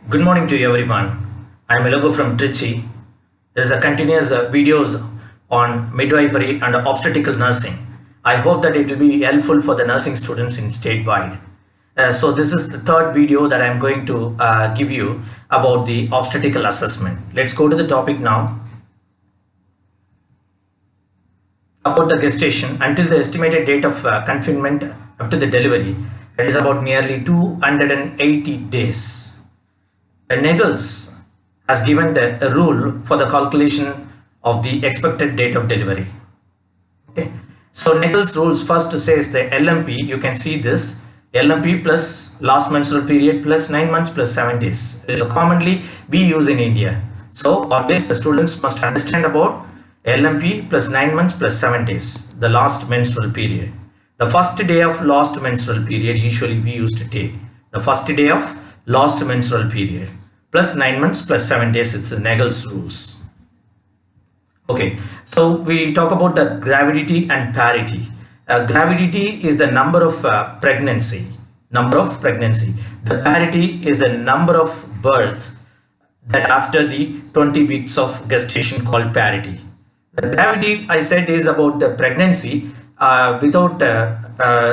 Good morning to everyone. I am Elango from Trichy. This is a continuous videos on midwifery and obstetrical nursing. I hope that it will be helpful for the nursing students in statewide. So this is the third video that I am going to give you about the obstetrical assessment. Let's go to the topic now. About the gestation until the estimated date of confinement up to the delivery, it is about nearly 280 days. Nagels has given a rule for the calculation of the expected date of delivery. Okay, so Nagels rules first says the LMP. You can see this LMP plus last menstrual period plus 9 months plus 7 days. It is commonly we use in India. So always the students must understand about LMP plus 9 months plus 7 days, the last menstrual period. The first day of last menstrual period usually we used to take. The first day of last menstrual period plus 9 months plus 7 days. It's the Nagel's rules. Okay, so we talk about the gravidity and parity. Gravidity is the number of pregnancy. The parity is the number of birth that after the 20 weeks of gestation called parity. The gravity I said is about the pregnancy without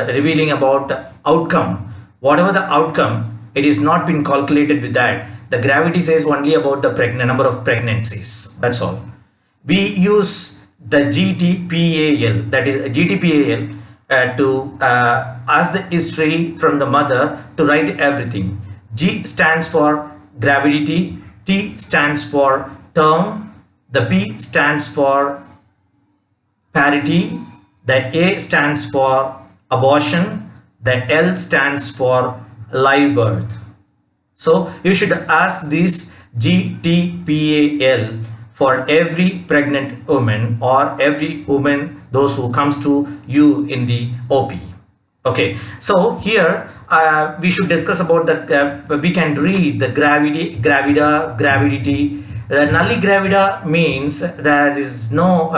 revealing about outcome. Whatever the outcome, it is not been calculated with that. The gravity says only about the number of pregnancies. That's all. We use the GTPAL, that is GTPAL, to ask the history from the mother to write everything. G stands for gravidity, T stands for term, the P stands for parity, the A stands for abortion, the L stands for live birth. So you should ask this GTPAL for every pregnant woman or every woman, those who comes to you in the OP. Okay, so here we should discuss about the we can read the gravidity. The nulli gravida means there is no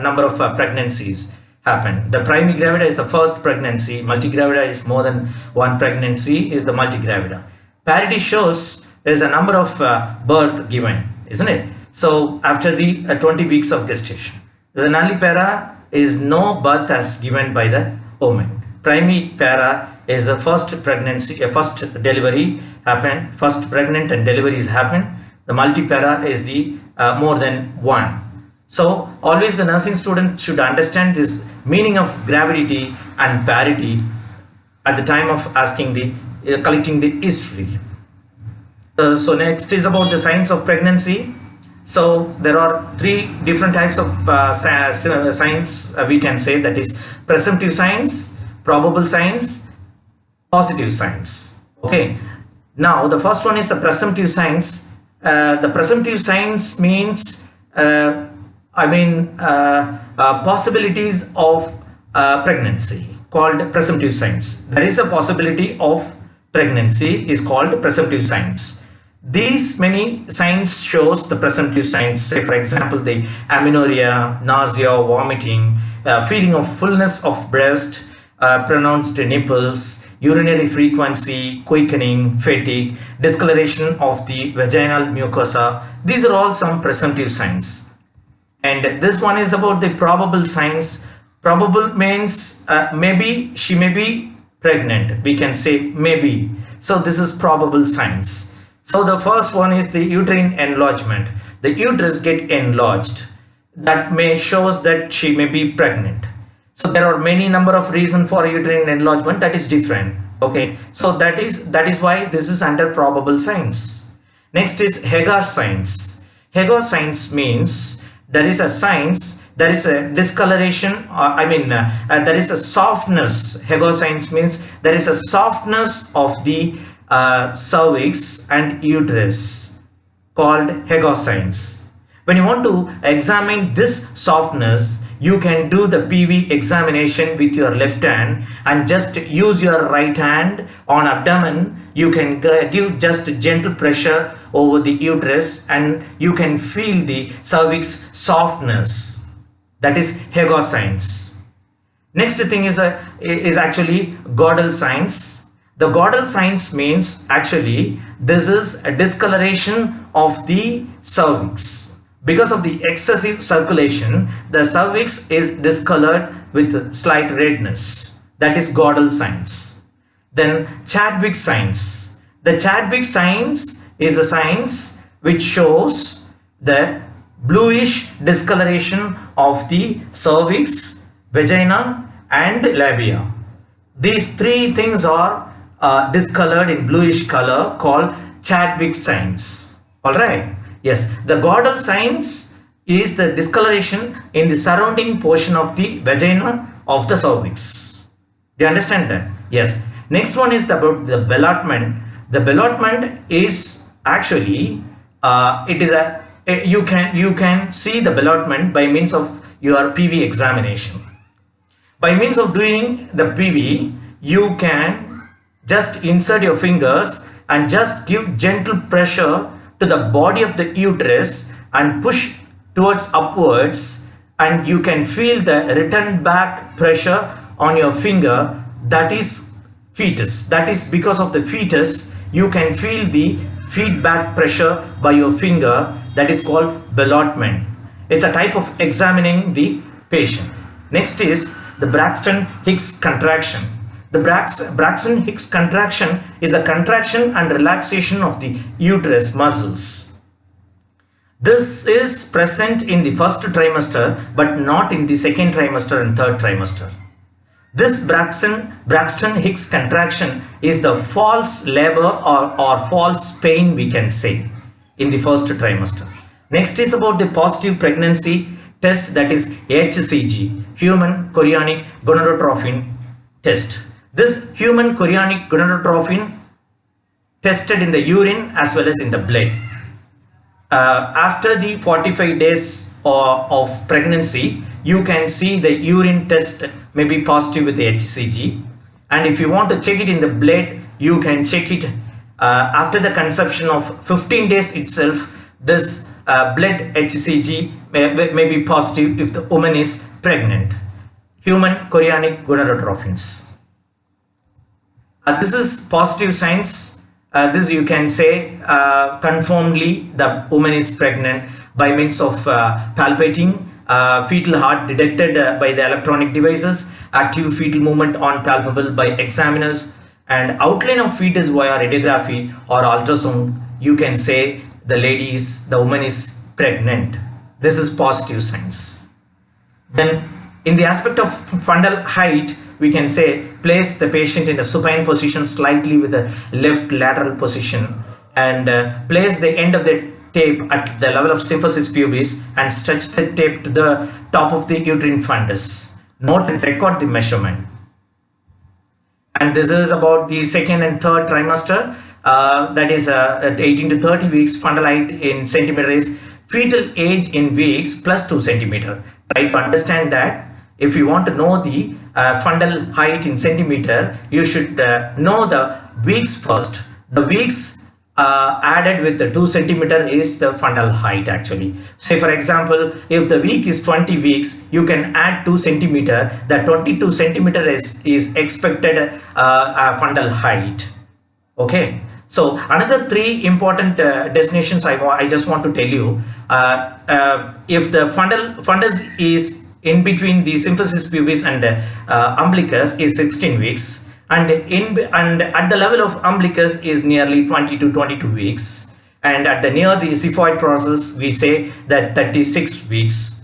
number of pregnancies happen. The primigravida is the first pregnancy. Multigravida is more than one pregnancy, is the multigravida. Parity shows there is a number of birth given, isn't it? So after the 20 weeks of gestation, the nullipara is no birth as given by the woman. Primipara is the first pregnancy, first delivery happened, first pregnant and deliveries happen. The multipara is the more than one. So always the nursing student should understand this meaning of gravidity and parity at the time of asking the collecting the history. So next is about the signs of pregnancy. So there are three different types of signs we can say, that is presumptive signs, probable signs, positive signs. Okay, now the first one is the presumptive signs. The presumptive signs means possibilities of pregnancy called presumptive signs. There is a possibility of pregnancy is called presumptive signs. These many signs shows the presumptive signs. Say for example the amenorrhea, nausea, vomiting, feeling of fullness of breast, pronounced nipples, urinary frequency, quickening, fatigue, discoloration of the vaginal mucosa. These are all some presumptive signs. And this one is about the probable signs. Probable means maybe she may be pregnant. We can say maybe. So this is probable signs. So the first one is the uterine enlargement. The uterus get enlarged. That may shows that she may be pregnant. So there are many number of reasons for uterine enlargement, that is different. Okay, so that is why this is under probable signs. Next is Hagar signs. Hagar signs means there is a signs, there is a discoloration, there is a softness. Hagar signs means there is a softness of the cervix and uterus called Hagar signs. When you want to examine this softness, you can do the PV examination with your left hand and just use your right hand on abdomen. You can give just gentle pressure over the uterus and you can feel the cervix softness. That is Hagar signs. Next thing is actually Gödel signs. The caudal signs means actually this is a discoloration of the cervix. Because of the excessive circulation, the cervix is discolored with slight redness. That is caudal signs. Then Chadwick signs. The Chadwick signs is the signs which shows the bluish discoloration of the cervix, vagina and labia. These three things are discolored in bluish color called Chadwick signs. Alright. Yes, the caudal signs is the discoloration in the surrounding portion of the vagina of the cervix. Do you understand that? Yes. Next one is about the ballotment. The ballotment is actually it is a you can see the ballotment by means of your PV examination. By means of doing the PV, you can just insert your fingers and just give gentle pressure to the body of the uterus and push towards upwards, and you can feel the return back pressure on your finger. That is fetus. That is because of the fetus you can feel the feedback pressure by your finger. That is called ballotment. It's a type of examining the patient. Next is the Braxton-Hicks contraction. The Braxton-Hicks contraction is the contraction and relaxation of the uterus muscles. This is present in the first trimester but not in the second trimester and third trimester. This Braxton-Hicks contraction is the false labor or false pain, we can say, in the first trimester. Next is about the positive pregnancy test, that is HCG, human chorionic gonadotropin test. This human chorionic gonadotropin tested in the urine as well as in the blood. After the 45 days of pregnancy, you can see the urine test may be positive with the HCG, and if you want to check it in the blood, you can check it after the conception of 15 days itself. This blood HCG may be positive if the woman is pregnant. Human chorionic gonadotropins. This is positive signs. This you can say confirmedly the woman is pregnant by means of palpating, fetal heart detected by the electronic devices, active fetal movement on palpable by examiners, and outline of fetus via radiography or ultrasound. You can say the woman is pregnant. This is positive signs. Then in the aspect of fundal height, we can say place the patient in a supine position slightly with a left lateral position, and place the end of the tape at the level of symphysis pubis and stretch the tape to the top of the uterine fundus. Note and record the measurement. And this is about the second and third trimester, that is at 18 to 30 weeks. Fundal height in centimeter is fetal age in weeks plus 2 centimeter. Try to understand that. If you want to know the fundal height in centimeter, you should know the weeks first. The weeks added with the 2 centimeter is the fundal height actually. Say for example, if the week is 20 weeks, you can add 2 centimeter. The 22 centimeter is expected fundal height. Okay. So another 3 important destinations I just want to tell you. If the fundus is in between the symphysis pubis and umbilicus is 16 weeks, and at the level of umbilicus is nearly 20 to 22 weeks, and at the near the xiphoid process we say that 36 weeks.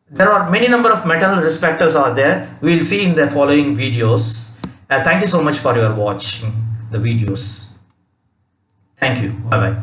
There are many number of maternal risk factors are there. We will see in the following videos. Thank you so much for your watching the videos. Thank you. Bye bye.